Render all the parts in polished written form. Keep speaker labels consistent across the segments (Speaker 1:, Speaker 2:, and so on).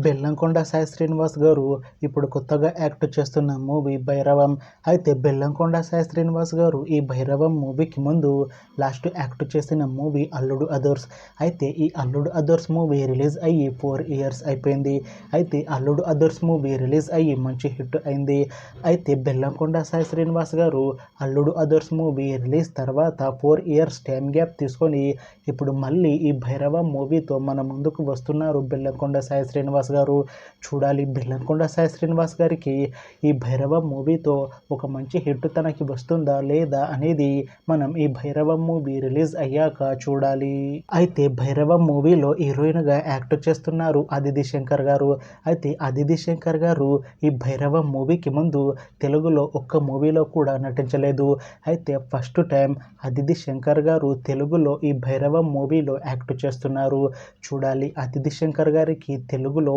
Speaker 1: బెల్లంకొండ సాయి శ్రీనివాస్ గారు ఇప్పుడు కొత్తగా యాక్ట్ చేస్తున్న మూవీ భైరవం. అయితే బెల్లంకొండ సాయి శ్రీనివాస్ గారు ఈ భైరవం మూవీకి ముందు లాస్ట్ యాక్ట్ చేసిన మూవీ అల్లుడు అదర్స్. అయితే ఈ అల్లుడు అదర్స్ మూవీ రిలీజ్ అయ్యి 4 years అయిపోయింది. అయితే అల్లుడు అదర్స్ మూవీ రిలీజ్ అయ్యి మంచి హిట్ అయింది. అయితే బెల్లంకొండ సాయి శ్రీనివాస్ గారు అల్లుడు అదర్స్ మూవీ రిలీజ్ తర్వాత 4 years టైం గ్యాప్ తీసుకొని ఇప్పుడు మళ్ళీ ఈ భైరవం మూవీతో మన ముందుకు వస్తున్నారు బెల్లంకొండ సాయి శ్రీనివాస్ గారు. చూడాలి బెల్లంకొండ సాయి శ్రీనివాస్ గారికి ఈ భైరవం మూవీతో ఒక మంచి హిట్ తనకి వస్తుందా లేదా అనేది మనం ఈ భైరవం మూవీ రిలీజ్ అయ్యాక చూడాలి. అయితే భైరవం మూవీలో హీరోయిన్గా యాక్ట్ చేస్తున్నారు అదితి శంకర్ గారు. అయితే అదితి శంకర్ గారు ఈ భైరవం మూవీకి ముందు తెలుగులో ఒక్క మూవీలో కూడా నటించలేదు. అయితే ఫస్ట్ టైం అదితి శంకర్ గారు తెలుగులో ఈ భైరవం మూవీలో యాక్ట్ చేస్తున్నారు. చూడాలి అదితి శంకర్ గారికి తెలుగులో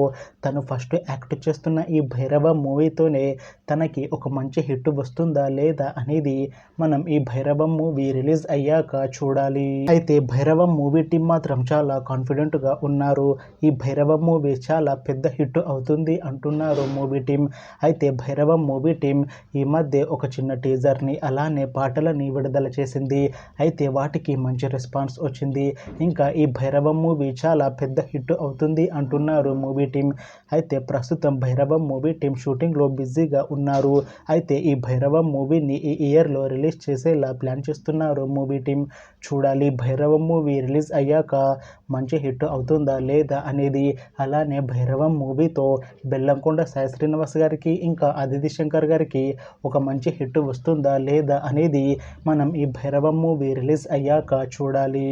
Speaker 1: తను ఫస్ట్ యాక్ట్ చేస్తున్న ఈ భైరవం మూవీతోనే తనకి ఒక మంచి హిట్ వస్తుందా లేదా అనేది మనం ఈ భైరవం మూవీ రిలీజ్ అయ్యాక చూడాలి. అయితే భైరవం మూవీ టీం మాత్రం చాలా కాన్ఫిడెంట్గా ఉన్నారు. ఈ భైరవం మూవీ చాలా పెద్ద హిట్ అవుతుంది అంటున్నారు మూవీ టీం. అయితే భైరవం మూవీ టీం ఈ మధ్య ఒక చిన్న టీజర్ని అలానే పాటలని విడుదల చేసింది. అయితే వాటికి మంచి రెస్పాన్స్ వచ్చింది. ఇంకా ఈ భైరవం మూవీ చాలా పెద్ద హిట్ అవుతుంది అంటున్నారు మూవీ టీం. అయితే ప్రస్తుతం భైరవం మూవీ టీం షూటింగ్లో బిజీగా ఉన్నారు. అయితే ఈ భైరవం మూవీని ఈ ఇయర్లో రిలీజ్ చేసేలా ప్లాన్ చేస్తున్నారు మూవీ టీం. చూడాలి భైరవం మూవీ రిలీజ్ అయ్యాక మంచి హిట్ అవుతుందా లేదా అనేది. అలానే భైరవం మూవీతో బెల్లంకొండ సాయి శ్రీనివాస్ గారికి ఇంకా అదితి శంకర్ గారికి ఒక మంచి హిట్ వస్తుందా లేదా అనేది మనం ఈ భైరవం మూవీ రిలీజ్ అయ్యాక చూడాలి.